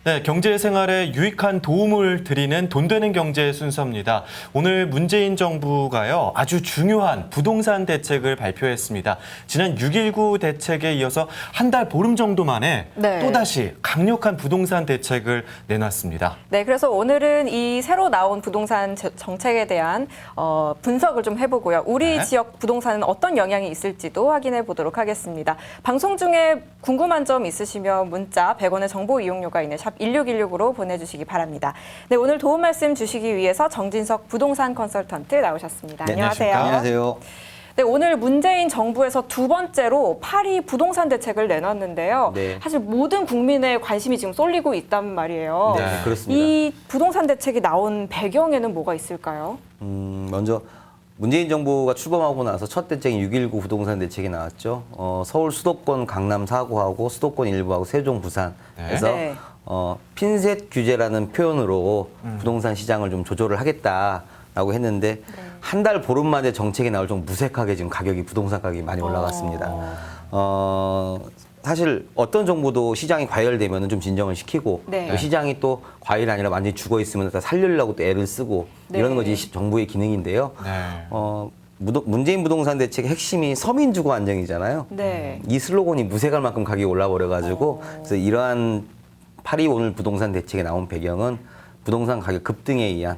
네, 경제 생활에 유익한 도움을 드리는 돈 되는 경제 순서입니다. 오늘 문재인 정부가요, 아주 중요한 부동산 대책을 발표했습니다. 지난 6.19 대책에 이어서 한 달 보름 정도 만에 네. 또다시 강력한 부동산 대책을 내놨습니다. 네, 그래서 오늘은 이 새로 나온 부동산 정책에 대한 분석을 좀 해보고요. 우리 네. 지역 부동산은 어떤 영향이 있을지도 확인해 보도록 하겠습니다. 방송 중에 궁금한 점 있으시면 문자 100원의 정보 이용료가 있는 샵 1616으로 보내주시기 바랍니다. 네, 오늘 도움 말씀 주시기 위해서 정진석 부동산 컨설턴트 나오셨습니다. 네, 안녕하세요. 안녕하세요. 네, 오늘 문재인 정부에서 두 번째로 파리 부동산 대책을 내놨는데요. 네. 사실 모든 국민의 관심이 지금 쏠리고 있단 말이에요. 네, 그렇습니다. 이 부동산 대책이 나온 배경에는 뭐가 있을까요? 먼저 문재인 정부가 출범하고 나서 첫 대책인 6.19 부동산 대책이 나왔죠. 서울 수도권 강남 4구하고 수도권 일부하고 세종 부산에서 네. 핀셋 규제라는 표현으로 부동산 시장을 좀 조절을 하겠다라고 했는데 한 달 보름 만에 정책이 나올 정도 무색하게 지금 부동산 가격이 많이 올라갔습니다. 사실 어떤 정부도 시장이 과열되면 좀 진정을 시키고 네. 또 시장이 또 과열이 아니라 완전히 죽어 있으면 살리려고 또 애를 쓰고 네. 이런 것이 정부의 기능인데요. 네. 문재인 부동산 대책의 핵심이 서민 주거 안정이잖아요. 네. 이 슬로건이 무색할 만큼 가격이 올라버려가지고 그래서 이러한 파리 오늘 부동산 대책에 나온 배경은 부동산 가격 급등에 의한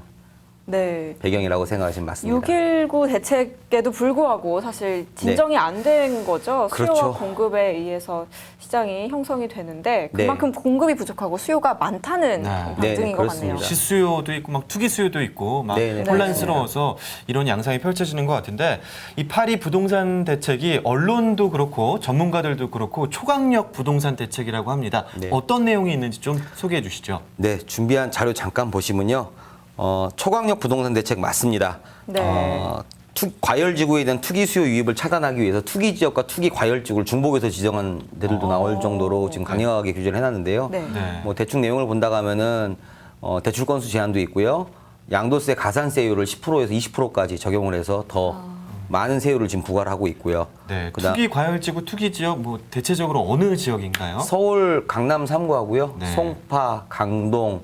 네. 배경이라고 생각하시면 맞습니다. 6.19 대책에도 불구하고 사실 진정이 안 된 거죠. 수요와 그렇죠. 공급에 의해서 시장이 형성이 되는데 네. 그만큼 공급이 부족하고 수요가 많다는 네. 반증인 네, 것 그렇습니다. 같네요. 시수요도 있고 막 투기 수요도 있고 막 네네. 혼란스러워서 이런 양상이 펼쳐지는 것 같은데 이 파리 부동산 대책이 언론도 그렇고 전문가들도 그렇고 초강력 부동산 대책이라고 합니다. 네. 어떤 내용이 있는지 좀 소개해 주시죠. 네, 준비한 자료 잠깐 보시면요. 초강력 부동산 대책 맞습니다. 네. 과열지구에 대한 투기 수요 유입을 차단하기 위해서 투기 지역과 투기 과열지구를 중복해서 지정한 데들도 나올 정도로 지금 강력하게 규제를 해놨는데요. 네. 네. 뭐 대충 내용을 본다고 하면은 대출 건수 제한도 있고요. 양도세 가산세율을 10%에서 20%까지 적용을 해서 더 많은 세율을 지금 부과를 하고 있고요. 네, 그다음 투기 과열지구, 투기 지역 뭐 대체적으로 어느 지역인가요? 서울 강남 3구하고요. 네. 송파, 강동,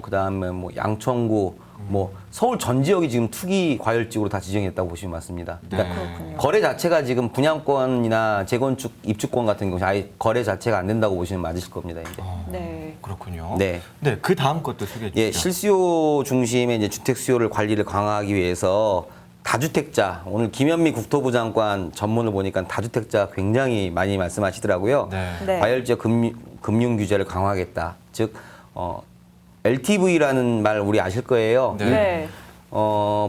그다음에 뭐 양천구, 뭐 서울 전 지역이 지금 투기 과열지구로 다 지정했다고 보시면 맞습니다. 그러니까 그렇군요. 거래 자체가 지금 분양권이나 재건축, 입주권 같은 경우 아예 거래 자체가 안 된다고 보시면 맞으실 겁니다. 이제. 네. 그렇군요. 네. 네, 그 다음 것도 소개해 주시죠. 예, 실수요 중심의 이제 주택 수요를 관리를 강화하기 위해서 다주택자, 오늘 김현미 국토부 장관 전문을 보니까 다주택자 굉장히 많이 말씀하시더라고요. 네. 네. 과열지역 금융 규제를 강화하겠다. 즉, LTV라는 말 우리 아실 거예요. 네. 네.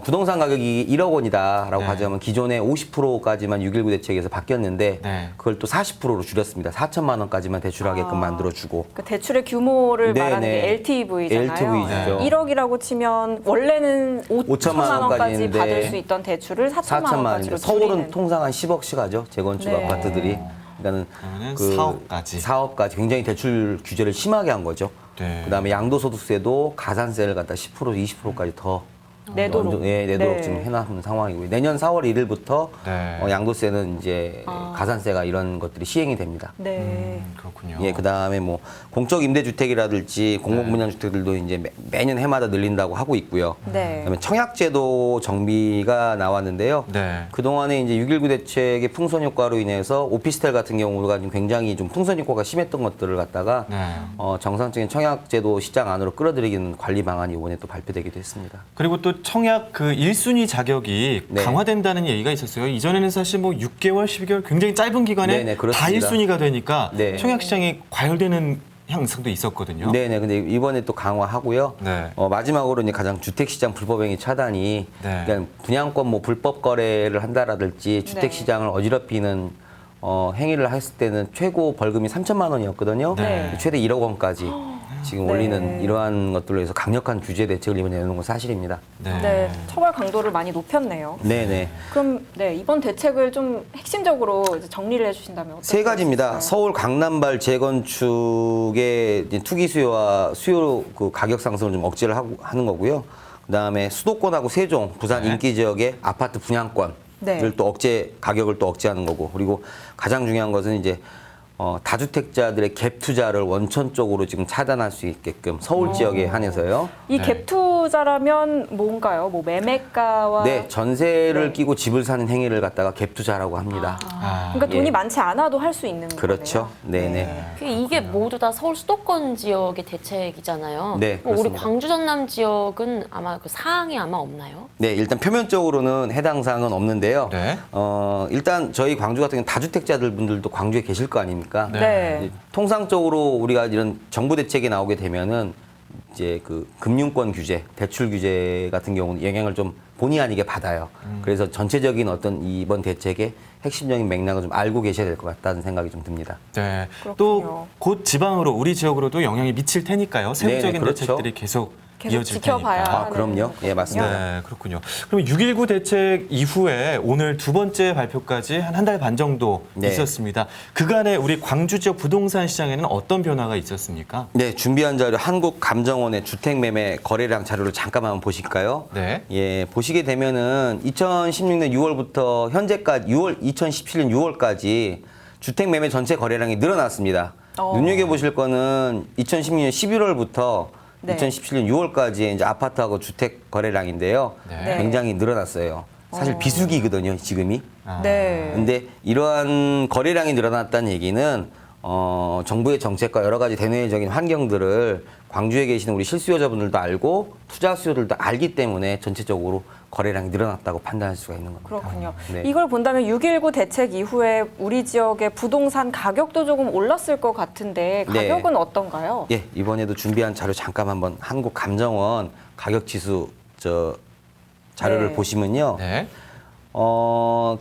부동산 가격이 1억 원이다라고 네. 가정하면 기존에 50%까지만 6.19 대책에서 바뀌었는데 네. 그걸 또 40%로 줄였습니다. 4천만 원까지만 대출하게끔 만들어주고. 그 대출의 규모를 네, 말하는 네. 게 LTV잖아요. LTV 죠. 1억이라고 치면 원래는 5천만 원까지 원까지인데 받을 수 있던 대출을 4천만 4천만 원까지로 원인데 서울은 줄이는. 통상 한 10억씩 하죠. 재건축 네. 아파트들이. 그러니까는 그러면은 4억까지. 4억까지 굉장히 대출 규제를 심하게 한 거죠. 네. 그다음에 양도소득세도 가산세를 갖다 10% 20%까지 더 내도록. 내도록 네. 지금 해놨는 상황이고요. 내년 4월 1일부터 네. 양도세는 이제 가산세가 이런 것들이 시행이 됩니다. 네. 그렇군요. 예, 그다음에 뭐 공적 임대주택이라든지 공공분양주택들도 이제 매년 해마다 늘린다고 하고 있고요. 네. 그다음에 청약제도 정비가 나왔는데요. 네. 그동안에 이제 6.19 대책의 풍선 효과로 인해서 오피스텔 같은 경우가 지금 굉장히 좀 풍선 효과가 심했던 것들을 갖다가 네. 정상적인 청약제도 시장 안으로 끌어들이는 관리 방안이 이번에 또 발표되기도 했습니다. 그리고 또 청약 그 1순위 자격이 네. 강화된다는 얘기가 있었어요. 이전에는 사실 뭐 6개월, 12개월 굉장히 짧은 기간에 네네, 다 그렇습니다. 1순위가 되니까 네. 청약 시장이 과열되는 향상도 있었거든요. 네네. 근데 이번에 또 강화하고요. 네. 마지막으로 이제 가장 주택시장 불법행위 차단이 네. 그러니까 분양권 뭐 불법 거래를 한다라든지 주택시장을 어지럽히는 행위를 했을 때는 최고 벌금이 3천만 원이었거든요. 네. 최대 1억 원까지 지금 네. 올리는 이러한 것들로 해서 강력한 규제 대책을 이번에 내놓은 건 사실입니다. 네. 네. 처벌 강도를 많이 높였네요. 네네. 그럼 네, 이번 대책을 좀 핵심적으로 이제 정리를 해주신다면 어떤 세 가지입니다. 서울 강남발 재건축의 이제 투기 수요와 수요 그 가격 상승을 좀 억제를 하는 거고요. 그다음에 수도권하고 세종, 부산 네. 인기 지역의 아파트 분양권을 네. 또 가격을 또 억제하는 거고. 그리고 가장 중요한 것은 이제 다주택자들의 갭 투자를 원천적으로 지금 차단할 수 있게끔 서울 지역에 한해서요. 이 네. 갭 투자라면 뭔가요? 뭐 매매가와 네, 전세를 네. 끼고 집을 사는 행위를 갖다가 갭 투자라고 합니다. 그러니까 돈이 예. 많지 않아도 할 수 있는 그렇죠. 거네요. 네네. 이게 모두 다 서울 수도권 지역의 대책이잖아요. 네, 뭐 우리 그렇습니다. 광주 전남 지역은 아마 그 사항이 아마 없나요? 네, 일단 표면적으로는 해당 사항은 없는데요. 네. 일단 저희 광주 같은 경우는 다주택자들 분들도 광주에 계실 거 아닙니까? 네. 통상적으로 우리가 이런 정부 대책이 나오게 되면은 이제 그 금융권 규제, 대출 규제 같은 경우는 영향을 좀 본의 아니게 받아요. 그래서 전체적인 어떤 이번 대책의 핵심적인 맥락을 좀 알고 계셔야 될 것 같다는 생각이 좀 듭니다. 네. 그렇군요. 또 곧 지방으로 우리 지역으로도 영향이 미칠 테니까요. 세부적인 네네, 그렇죠. 대책들이 계속 계속 이어질 지켜봐야 테니까. 아, 그럼요. 예, 맞습니다. 네, 그렇군요. 그럼 6.19 대책 이후에 오늘 두 번째 발표까지 한 달 반 정도 네. 있었습니다. 그간에 우리 광주 지역 부동산 시장에는 어떤 변화가 있었습니까? 네, 준비한 자료 한국감정원의 주택매매 거래량 자료를 잠깐 한번 보실까요? 네. 예, 보시게 되면은 2016년 6월부터 현재까지 2017년 6월까지 주택매매 전체 거래량이 늘어났습니다. 눈여겨보실 거는 2016년 11월부터 네. 2017년 6월까지의 이제 아파트하고 주택 거래량인데요. 네. 굉장히 늘어났어요. 사실 비수기거든요, 지금이. 네. 근데 이러한 거래량이 늘어났다는 얘기는 정부의 정책과 여러 가지 대내적인 환경들을 광주에 계시는 우리 실수요자분들도 알고 투자 수요들도 알기 때문에 전체적으로 거래량이 늘어났다고 판단할 수가 있는 겁니다. 그렇군요. 네. 이걸 본다면 6.19 대책 이후에 우리 지역의 부동산 가격도 조금 올랐을 것 같은데 네. 가격은 어떤가요? 예, 이번에도 준비한 자료 잠깐 한번 한국감정원 가격지수 자료를 네. 보시면요. 네.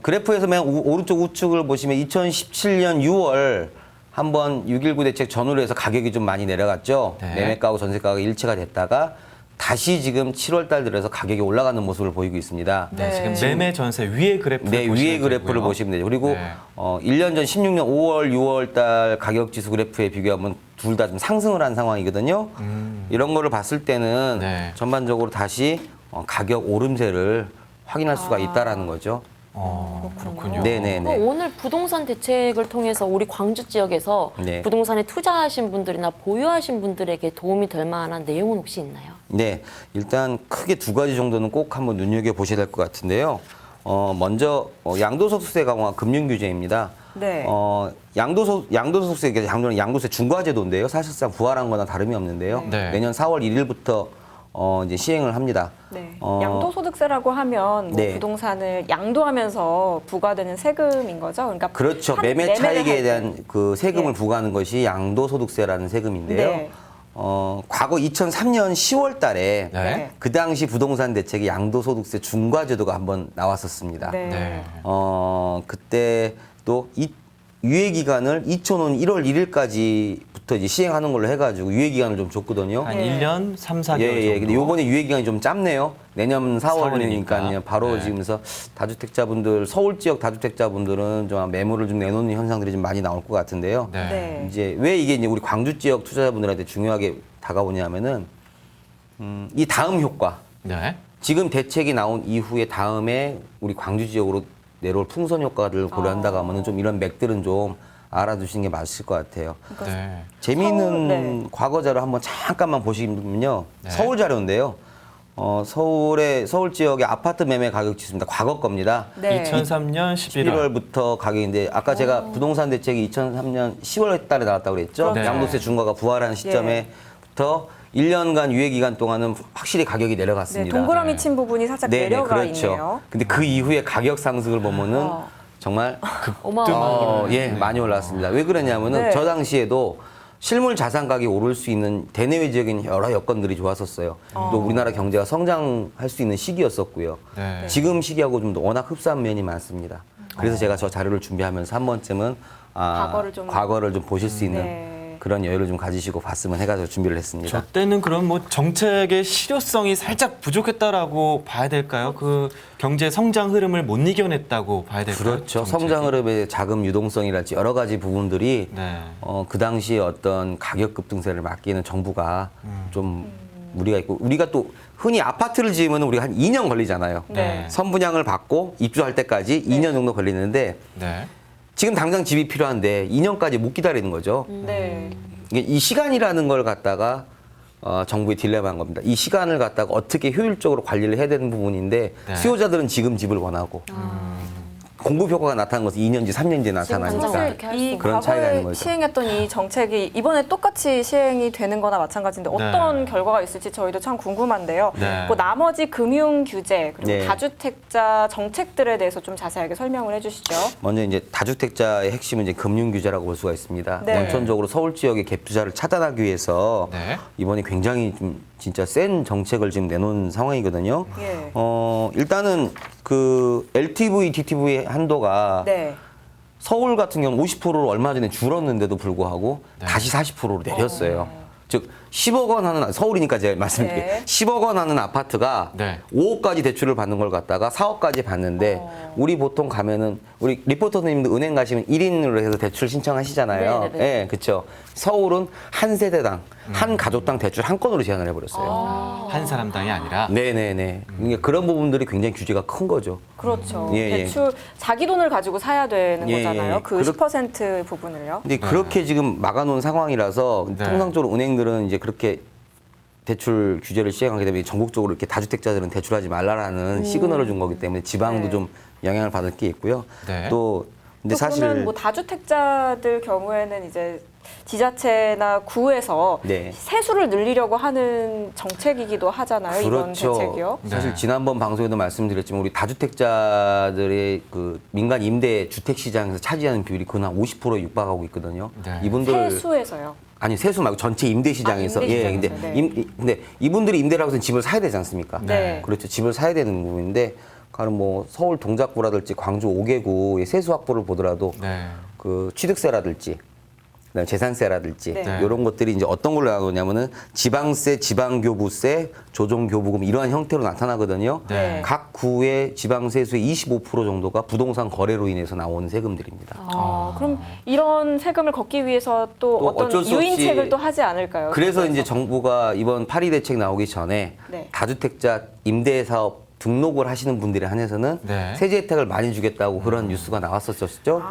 그래프에서 맨 오른쪽 우측을 보시면 2017년 6월 한번 6.19 대책 전후로 해서 가격이 좀 많이 내려갔죠. 네. 매매가하고 전세가가 일치가 됐다가 다시 지금 7월 달 들어서 가격이 올라가는 모습을 보이고 있습니다. 네, 네. 지금 매매 전세 위에 그래프를 네, 보시면 위에 그래프를 되고요. 보시면 되죠. 그리고 네. 1년 전 16년 5월, 6월 달 가격 지수 그래프에 비교하면 둘 다 좀 상승을 한 상황이거든요. 이런 거를 봤을 때는 네. 전반적으로 다시 가격 오름세를 확인할 수가 있다라는 거죠. 그렇군요. 네네네. 그럼 오늘 부동산 대책을 통해서 우리 광주 지역에서 네. 부동산에 투자하신 분들이나 보유하신 분들에게 도움이 될 만한 내용은 혹시 있나요? 네, 일단 크게 두 가지 정도는 꼭 한번 눈여겨 보셔야 될 것 같은데요. 먼저 양도소득세 강화 금융규제입니다. 네. 양도소득세 양도세 중과제도인데요. 사실상 부활한 거나 다름이 없는데요. 네. 내년 4월 1일부터 이제 시행을 합니다. 네. 어, 양도소득세라고 하면 뭐 네. 부동산을 양도하면서 부과되는 세금인 거죠. 그러니까 그렇죠. 한- 매매 매매를 차익에 할 때. 대한 그 세금을 네. 부과하는 것이 양도소득세라는 세금인데요. 네. 과거 2003년 10월 달에 네. 그 당시 부동산 대책이 양도소득세 중과제도가 한번 나왔었습니다. 네. 네. 그때 또 유예기간을 2005년 1월 1일까지부터 이제 시행하는 걸로 해가지고 유예기간을 좀 줬거든요. 한 네. 1년 3, 4개월 예, 예. 정도. 근데 요번에 유예기간이 좀 짧네요. 내년 4월이니까요. 4월이니까. 바로 네. 지금서 다주택자분들, 서울 지역 다주택자분들은 좀 매물을 좀 내놓는 현상들이 좀 많이 나올 것 같은데요. 네. 네. 이제 왜 이게 이제 우리 광주 지역 투자자분들한테 중요하게 다가오냐면은 이 다음 효과. 네. 지금 대책이 나온 이후에 다음에 우리 광주 지역으로 내려올 풍선 효과를 고려한다고 하면은 좀 이런 맥들은 좀 알아두시는 게 맞을 것 같아요. 네. 재미있는 서울, 네. 과거 자료 한번 잠깐만 보시면요. 네. 서울 자료인데요. 서울 지역의 아파트 매매 가격 지수입니다. 과거 겁니다. 네. 2003년 11월. 11월부터 가격인데 아까 제가 부동산 대책이 2003년 10월 달에 나왔다고 그랬죠. 네. 양도세 중과가 부활하는 시점에부터 1년간 유예 기간 동안은 확실히 가격이 네, 내려갔습니다. 동그라미 친 부분이 살짝 내려가 그렇죠. 있네요. 근데 그 이후에 가격 상승을 보면은 정말 어마어마하게 예, 많이 올랐습니다. 왜 그러냐면은 네. 저 당시에도 실물 자산 가격이 오를 수 있는 대내외적인 여러 여건들이 좋았었어요. 또 우리나라 경제가 성장할 수 있는 시기였었고요. 네. 지금 시기하고 좀 워낙 흡사한 면이 많습니다. 그래서 제가 저 자료를 준비하면서 한 번쯤은 과거를 좀 보실 수 있는 네. 그런 여유를 좀 가지시고 봤으면 해가지고 준비를 했습니다. 저 때는 그럼 뭐 정책의 실효성이 살짝 부족했다라고 봐야 될까요? 그 경제 성장 흐름을 못 이겨냈다고 봐야 될까요? 그렇죠. 정책이? 성장 흐름의 자금 유동성이랄지 여러 가지 부분들이 네. 그 당시에 어떤 가격 급등세를 막기는 정부가 좀 무리가 있고 우리가 또 흔히 아파트를 지으면 우리가 한 2년 걸리잖아요. 네. 선분양을 받고 입주할 때까지 2년 정도 걸리는데 네. 지금 당장 집이 필요한데 2년까지 못 기다리는 거죠. 네. 이게 이 시간이라는 걸 갖다가 정부의 딜레마인 겁니다. 이 시간을 갖다가 어떻게 효율적으로 관리를 해야 되는 부분인데 네. 수요자들은 지금 집을 원하고 공급 효과가 나타나는 것은 2년지 3년지에 나타나니까. 사실 어떻게 할 이 그런 차이가 있는 과거에 거죠. 시행했던 이 정책이 이번에 똑같이 시행이 되는 거나 마찬가지인데 어떤 네. 결과가 있을지 저희도 참 궁금한데요. 네. 그 나머지 금융 규제 그리고 네. 다주택자 정책들에 대해서 좀 자세하게 설명을 해주시죠. 먼저 이제 다주택자의 핵심은 이제 금융 규제라고 볼 수가 있습니다. 네. 원천적으로 서울 지역의 갭 투자를 차단하기 위해서 네. 이번에 굉장히 좀 진짜 센 정책을 지금 내놓은 상황이거든요. 예. 일단은 그 LTV, DTV 한도가 네. 서울 같은 경우는 50%로 얼마 전에 줄었는데도 불구하고 네. 다시 40%로 내렸어요. 즉 10억 원 하는 서울이니까 제가 말씀드릴게요. 네. 10억 원 하는 아파트가 네. 5억까지 대출을 받는 걸 갖다가 4억까지 받는데 우리 보통 가면은 우리 리포터님도 은행 가시면 1인으로 해서 대출 신청하시잖아요. 네네네. 예, 그렇죠. 서울은 한 세대당 한 가족당 대출 한 건으로 제한을 해버렸어요. 한 사람당이 아니라 네네네. 그러니까 그런 부분들이 굉장히 규제가 큰 거죠. 그렇죠. 예, 예. 대출 자기 돈을 가지고 사야 되는 예, 거잖아요. 예. 그 10% 부분을요. 근데 그렇게 지금 막아놓은 상황이라서 네. 통상적으로 은행들은 이제 그렇게 대출 규제를 시행하게 되면 전국적으로 이렇게 다주택자들은 대출하지 말라라는 시그널을 준 거기 때문에 지방도 네. 좀 영향을 받을 게 있고요. 네. 또 근데 또 사실 그러면 뭐 다주택자들 경우에는 이제 지자체나 구에서 네. 세수를 늘리려고 하는 정책이기도 하잖아요. 이번 대책이요. 사실 네. 지난번 방송에도 말씀드렸지만 우리 다주택자들의 그 민간 임대 주택 시장에서 차지하는 비율이 거의 한 50%에 육박하고 있거든요. 네. 이분들 세수에서요. 아니 세수 말고 전체 임대 시장에서 아, 임대 예 시장에서, 근데 네. 근데 이분들이 임대를 하고서 집을 사야 되지 않습니까? 네. 그렇죠. 집을 사야 되는 부분인데 가령 뭐 서울 동작구라든지 광주 5개구의 세수 확보를 보더라도 네. 그 취득세라든지 그다음에 재산세라든지 네. 이런 것들이 이제 어떤 걸로 나오냐면은 지방세, 지방교부세, 조정교부금 이러한 형태로 나타나거든요. 네. 각 구의 지방세수의 25% 정도가 부동산 거래로 인해서 나오는 세금들입니다. 그럼 이런 세금을 걷기 위해서 또 또 어떤 어쩔 수 유인책을 없이 또 하지 않을까요? 그래서 이제 정부가 이번 8.2 대책 나오기 전에 네. 다주택자 임대사업 등록을 하시는 분들에 한해서는 네. 세제 혜택을 많이 주겠다고 그런 뉴스가 나왔었죠.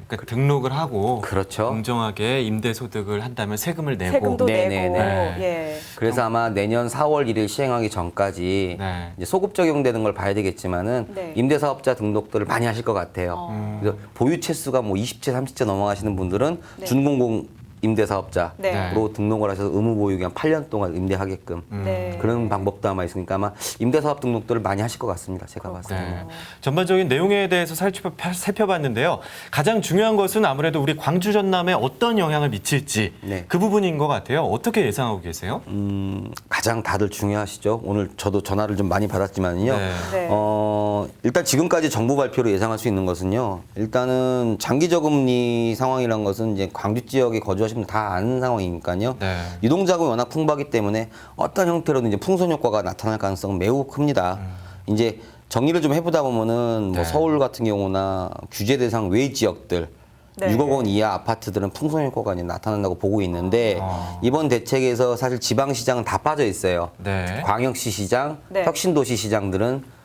그러니까 등록을 하고 그렇죠. 공정하게 임대 소득을 한다면 세금을 내고 세금도 네네네. 내고 네. 예. 그래서 아마 내년 4월 1일 시행하기 전까지 네. 이제 소급 적용되는 걸 봐야 되겠지만은 네. 임대사업자 등록들을 많이 하실 것 같아요. 그래서 보유 채수가 뭐 20채, 30채 넘어가시는 분들은 네. 준공공 임대사업자로 네. 등록을 하셔서 의무 보유기 한 8년 동안 임대하게끔 네. 그런 방법도 아마 있으니까 아마 임대사업 등록들을 많이 하실 것 같습니다. 제가 봤을 때는. 네. 전반적인 내용에 대해서 살펴봤는데요. 가장 중요한 것은 아무래도 우리 광주 전남에 어떤 영향을 미칠지 네. 그 부분인 것 같아요. 어떻게 예상하고 계세요? 가장 다들 중요하시죠. 오늘 저도 전화를 좀 많이 받았지만요. 네. 네. 일단 지금까지 정부 발표로 예상할 수 있는 것은요. 일단은 장기 저금리 상황이란 것은 이제 광주 지역에 거주하시는 분 다 아는 상황이니까요. 네. 유동자금이 워낙 풍부하기 때문에 어떤 형태로든 이제 풍선 효과가 나타날 가능성은 매우 큽니다. 이제 정리를 좀 해보다 보면은 뭐 네. 서울 같은 경우나 규제 대상 외 지역들 네. 6억 원 이하 아파트들은 풍선 효과가 이제 나타난다고 보고 있는데 이번 대책에서 사실 지방 시장은 다 빠져 있어요. 네. 광역시 시장, 네. 혁신도시 시장들은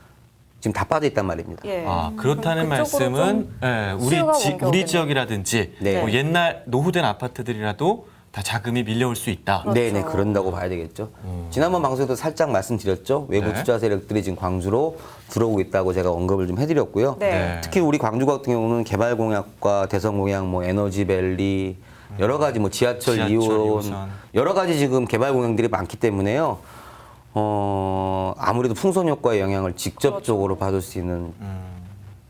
지금 다 빠져 있단 말입니다. 예. 그렇다는 그럼 그쪽으로 말씀은 좀 예, 수요가 우리 옮겨오겠네요. 지역이라든지 네. 뭐 옛날 노후된 아파트들이라도 다 자금이 밀려올 수 있다. 그렇죠. 네네, 그런다고 봐야 되겠죠. 지난번 방송에도 살짝 말씀드렸죠. 외부 네. 투자 세력들이 지금 광주로 들어오고 있다고 제가 언급을 좀 해드렸고요. 네. 네. 특히 우리 광주 같은 경우는 개발 공약과 대선 공약, 뭐 에너지밸리 여러 가지 뭐 지하철, 지하철 2호선 2호선. 여러 가지 지금 개발 공약들이 많기 때문에요. 아무래도 풍선 효과의 영향을 직접적으로 그렇죠. 받을 수 있는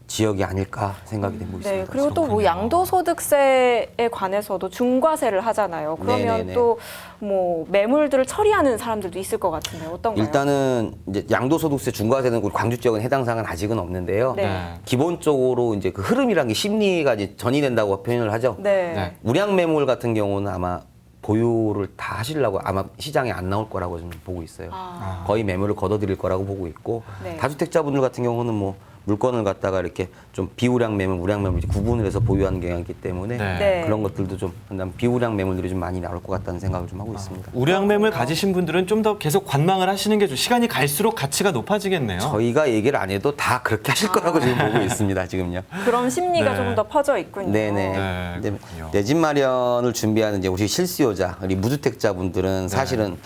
지역이 아닐까 생각이 되고 있습니다. 네, 그리고 또 뭐 양도소득세에 관해서도 중과세를 하잖아요. 그러면 네네네. 또 뭐 매물들을 처리하는 사람들도 있을 것 같은데 어떤가요? 일단은 이제 양도소득세 중과세는 우리 광주 지역은 해당 사항은 아직은 없는데요. 네. 기본적으로 이제 그 흐름이란 게 심리가 이제 전이된다고 표현을 하죠. 네. 네. 우량 매물 같은 경우는 아마 보유를 다 하시려고 아마 시장에 안 나올 거라고 좀 보고 있어요. 아. 거의 매물을 걷어들일 거라고 보고 있고 네. 다주택자분들 같은 경우는 뭐 물건을 갖다가 이렇게 좀 비우량 매물, 우량 매물 구분을 해서 보유하는 경향이 있기 때문에 네. 네. 그런 것들도 좀 비우량 매물들이 좀 많이 나올 것 같다는 생각을 좀 하고 있습니다. 우량 매물 가지신 분들은 좀 더 계속 관망을 하시는 게 좀 시간이 갈수록 가치가 높아지겠네요. 저희가 얘기를 안 해도 다 그렇게 하실 거라고 지금 보고 있습니다. 지금요. 그런 심리가 네. 조금 더 퍼져 있군요. 네네. 네, 이제 그렇군요. 내 집 마련을 준비하는 이제 우리 실수요자, 우리 무주택자분들은 사실은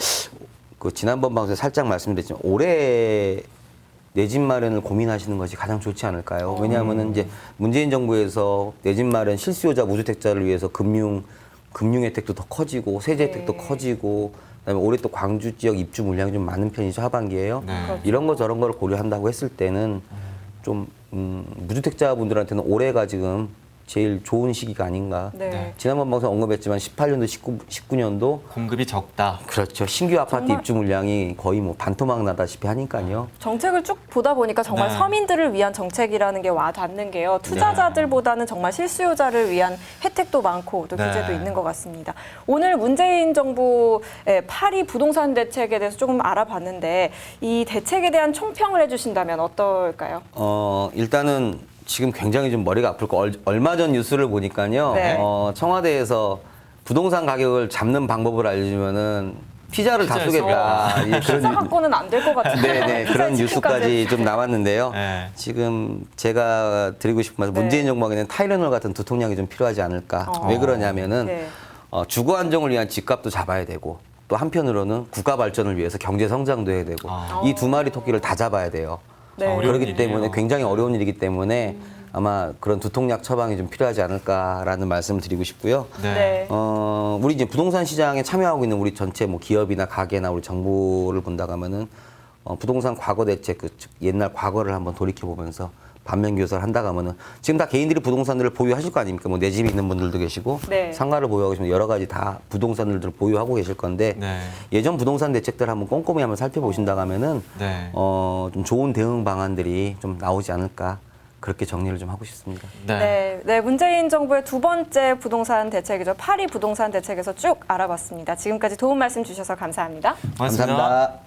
그 지난번 방송에 살짝 말씀드렸지만 올해 내 집 마련을 고민하시는 것이 가장 좋지 않을까요? 왜냐하면은 이제 문재인 정부에서 내 집 마련 실수요자 무주택자를 위해서 금융 혜택도 더 커지고 세제 혜택도 네. 커지고 그다음에 올해 또 광주 지역 입주 물량이 좀 많은 편이죠 하반기에요. 네. 그렇죠. 이런 거 저런 걸 고려한다고 했을 때는 좀 무주택자분들한테는 올해가 지금 제일 좋은 시기가 아닌가. 네. 네. 지난번 방송 언급했지만 18년도, 19년도 공급이 적다. 그렇죠. 신규 아파트 정말- 입주 물량이 거의 뭐 반토막 나다시피 하니까요. 정책을 쭉 보다 보니까 정말 네. 서민들을 위한 정책이라는 게 와 닿는 게요. 투자자들보다는 정말 실수요자를 위한 혜택도 많고 또 네. 규제도 있는 것 같습니다. 오늘 문재인 정부의 파리 부동산 대책에 대해서 조금 알아봤는데 이 대책에 대한 총평을 해주신다면 어떨까요? 일단은 지금 굉장히 좀 머리가 아플 거 얼마 전 뉴스를 보니까요. 네. 청와대에서 부동산 가격을 잡는 방법을 알려주면은 피자를 다 피자에서. 쏘겠다. 예, 피자 갖고는 안 될 것 같은데. 네네 그런 뉴스까지 좀 나왔는데요. 네. 지금 제가 드리고 싶은 말씀, 네. 문재인 정부에는 타이레놀 같은 두통약이 좀 필요하지 않을까. 왜 그러냐면은 네. 주거 안정을 위한 집값도 잡아야 되고 또 한편으로는 국가 발전을 위해서 경제 성장도 해야 되고 이 두 마리 토끼를 다 잡아야 돼요. 네. 어려운 그렇기 일이네요. 때문에 굉장히 어려운 일이기 때문에 아마 그런 두통약 처방이 좀 필요하지 않을까라는 말씀을 드리고 싶고요. 네. 우리 이제 부동산 시장에 참여하고 있는 우리 전체 뭐 기업이나 가게나 우리 정부를 본다고 하면은 부동산 과거 대책, 즉 옛날 과거를 한번 돌이켜 보면서 반면 교사를 한다고 하면은 지금 다 개인들이 부동산들을 보유하실 거 아닙니까? 뭐 내 집이 있는 분들도 계시고 네. 상가를 보유하고 계시면 여러 가지 다 부동산들을 보유하고 계실 건데 네. 예전 부동산 대책들 한번 꼼꼼히 한번 살펴보신다고 하면은 네. 좀 좋은 대응 방안들이 좀 나오지 않을까 그렇게 정리를 좀 하고 싶습니다. 네, 문재인 정부의 두 번째 부동산 대책이죠. 파리 부동산 대책에서 쭉 알아봤습니다. 지금까지 도움 말씀 주셔서 감사합니다. 고맙습니다. 감사합니다.